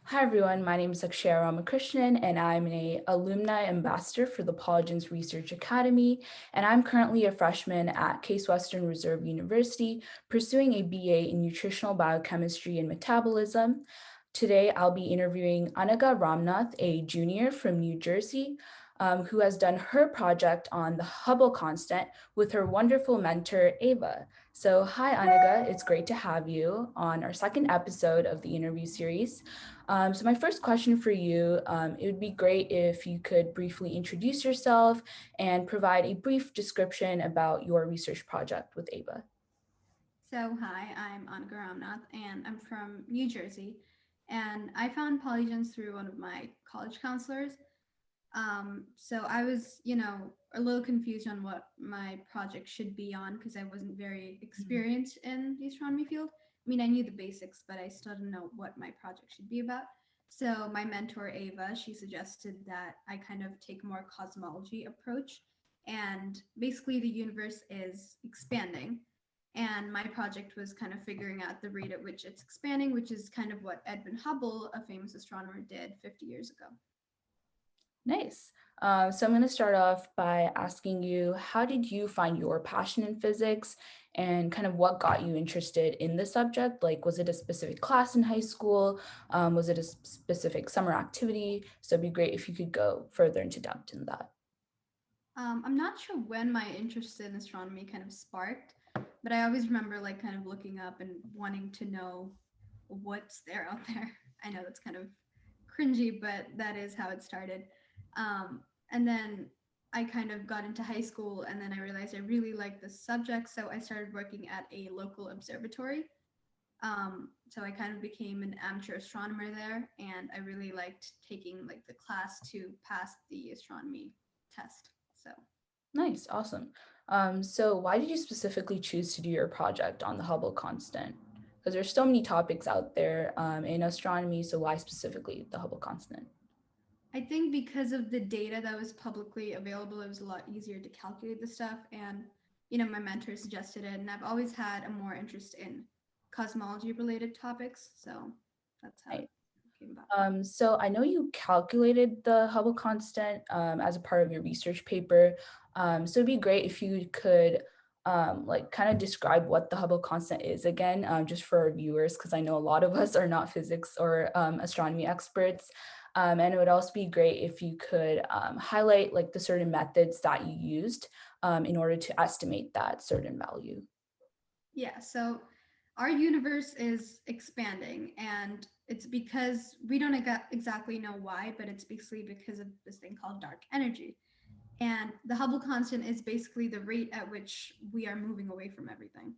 Hi everyone, my name is Akshaya Ramakrishnan and I'm an alumni ambassador for the Polygence Research Academy, and I'm currently a freshman at Case Western Reserve University pursuing a BA in Nutritional Biochemistry and Metabolism. Today I'll be interviewing Anagha Ramnath, a junior from New Jersey, who has done her project on the Hubble Constant with her wonderful mentor, Ava. So hi Anagha, it's great to have you on our second episode of the interview series. So my first question for you, it would be great if you could briefly introduce yourself and provide a brief description about your research project with Ava. So, hi, I'm Anagha Ramnath, and I'm from New Jersey. And I found Polygence through one of my college counselors. So I was, a little confused on what my project should be on because I wasn't very Mhm. experienced in the astronomy field. I mean, I knew the basics, but I still didn't know what my project should be about. So my mentor Ava, she suggested that I kind of take a more cosmology approach, and basically the universe is expanding. And my project was kind of figuring out the rate at which it's expanding, which is kind of what Edwin Hubble, a famous astronomer, did 50 years ago. Nice. So I'm going to start off by asking you, how did you find your passion in physics and kind of what got you interested in the subject? Like, was it a specific class in high school? Was it a specific summer activity? So it'd be great if you could go further into depth in that. I'm not sure when my interest in astronomy kind of sparked, but I always remember like kind of looking up and wanting to know what's there out there. I know that's kind of cringy, but that is how it started. And then I kind of got into high school, and then I realized I really liked this subject, so I started working at a local observatory. So I kind of became an amateur astronomer there, and I really liked taking like the class to pass the astronomy test. So Nice, awesome. So why did you specifically choose to do your project on the Hubble constant? Because there's so many topics out there in astronomy, so why specifically the Hubble constant? I think because of the data that was publicly available, it was a lot easier to calculate the stuff. And, my mentor suggested it. And I've always had a more interest in cosmology related topics. So that's how it Right. came about. So I know you calculated the Hubble constant as a part of your research paper. So it'd be great if you could like kind of describe what the Hubble constant is again, just for our viewers, because I know a lot of us are not physics or astronomy experts. And it would also be great if you could highlight like the certain methods that you used in order to estimate that certain value. Yeah. So our universe is expanding, and it's because we don't exactly know why, but it's basically because of this thing called dark energy. And the Hubble constant is basically the rate at which we are moving away from everything.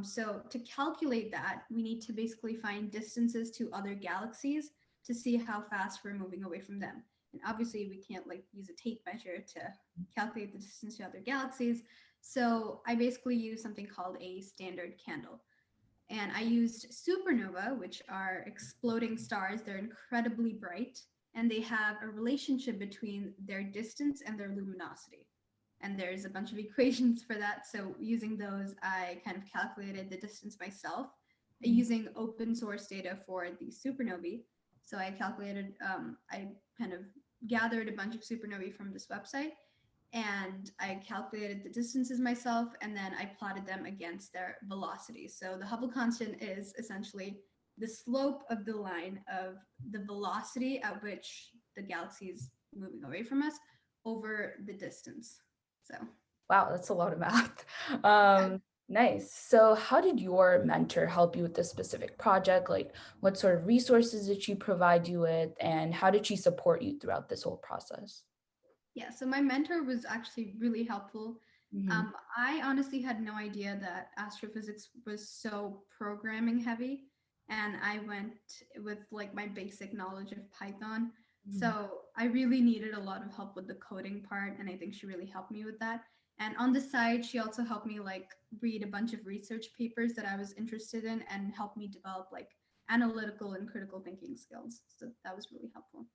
So to calculate that, we need to basically find distances to other galaxies to see how fast we're moving away from them. And obviously, we can't like use a tape measure to calculate the distance to other galaxies. So I basically use something called a standard candle. And I used supernova, which are exploding stars. They're incredibly bright, and they have a relationship between their distance and their luminosity. And there's a bunch of equations for that. So using those, I kind of calculated the distance myself using open source data for the supernovae. So I kind of gathered a bunch of supernovae from this website, and I calculated the distances myself, and then I plotted them against their velocities. So the Hubble constant is essentially the slope of the line of the velocity at which the galaxy is moving away from us over the distance. So, Wow, that's a lot of math. yeah. Nice. So, how did your mentor help you with this specific project? Like, what sort of resources did she provide you with, and how did she support you throughout this whole process? Yeah, so my mentor was actually really helpful. Hmm. I honestly had no idea that astrophysics was so programming heavy, and I went with like my basic knowledge of Python. So I really needed a lot of help with the coding part, and I think she really helped me with that. And on the side, she also helped me like read a bunch of research papers that I was interested in and helped me develop like analytical and critical thinking skills. So that was really helpful.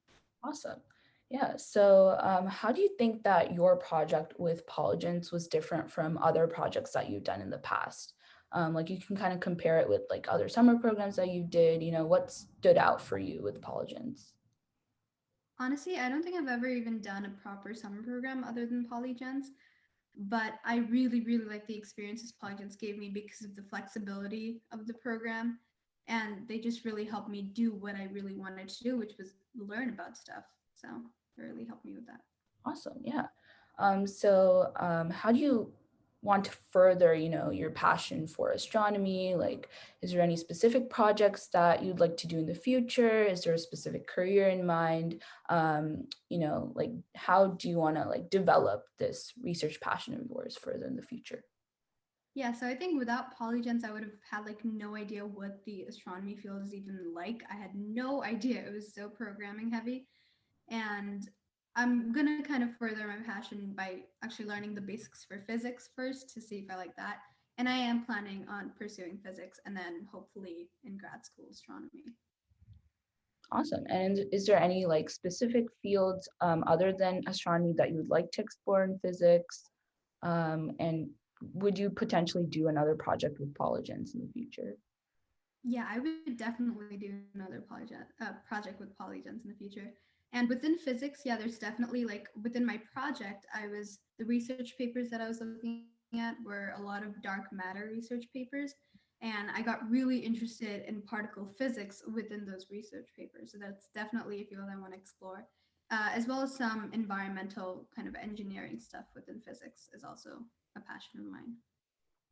Awesome. Yeah. So, how do you think that your project with Polygence was different from other projects that you've done in the past? Like you can kind of compare it with like other summer programs that you did, what stood out for you with Polygence? Honestly, I don't think I've ever even done a proper summer program other than Polygens, but I really, really like the experiences Polygens gave me because of the flexibility of the program. And they just really helped me do what I really wanted to do, which was learn about stuff. So it really helped me with that. Awesome. Yeah. How do you want to further, your passion for astronomy? Like, is there any specific projects that you'd like to do in the future? Is there a specific career in mind? Like, how do you want to like develop this research passion of yours further in the future? Yeah, so I think without Polygens, I would have had like no idea what the astronomy field is even like. I had no idea it was so programming heavy. And I'm gonna kind of further my passion by actually learning the basics for physics first to see if I like that. And I am planning on pursuing physics and then hopefully in grad school astronomy. Awesome. And is there any like specific fields other than astronomy that you would like to explore in physics? And would you potentially do another project with Polygence in the future? Yeah, I would definitely do another project with Polygens in the future. And within physics, yeah, there's definitely like within my project, the research papers that I was looking at were a lot of dark matter research papers. And I got really interested in particle physics within those research papers. So that's definitely a field I want to explore, as well as some environmental kind of engineering stuff within physics is also a passion of mine.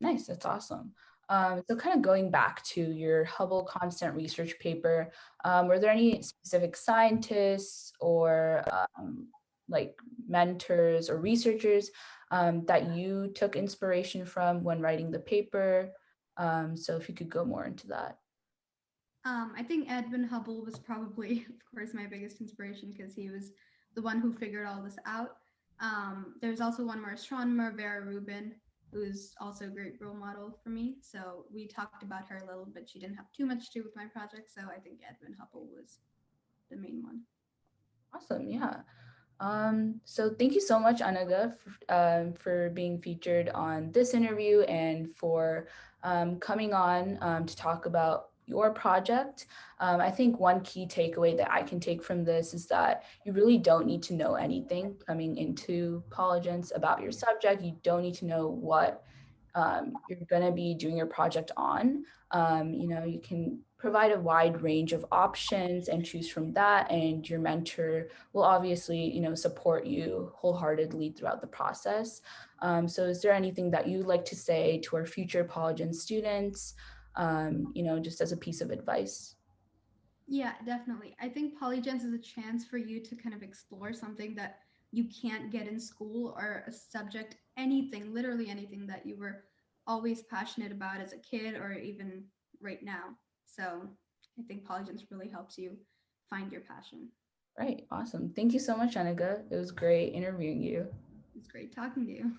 Nice, that's awesome. So kind of going back to your Hubble Constant research paper, were there any specific scientists or like mentors or researchers that you took inspiration from when writing the paper? So if you could go more into that. I think Edwin Hubble was probably, of course, my biggest inspiration because he was the one who figured all this out. There's also one more astronomer, Vera Rubin, who's also a great role model for me. So we talked about her a little bit. She didn't have too much to do with my project, so I think Edwin Hubble was the main one. Awesome, yeah. So thank you so much, Anagha, for being featured on this interview and for coming on to talk about your project. I think one key takeaway that I can take from this is that you really don't need to know anything coming into Polygence about your subject. You don't need to know what you're going to be doing your project on. You can provide a wide range of options and choose from that, and your mentor will obviously, support you wholeheartedly throughout the process. So is there anything that you'd like to say to our future Polygence students, just as a piece of advice? Yeah, definitely. I think Polygens is a chance for you to kind of explore something that you can't get in school or a subject, anything, literally anything that you were always passionate about as a kid or even right now. So I think Polygens really helps you find your passion. Right, awesome. Thank you so much, Anagha. It was great interviewing you. It's great talking to you.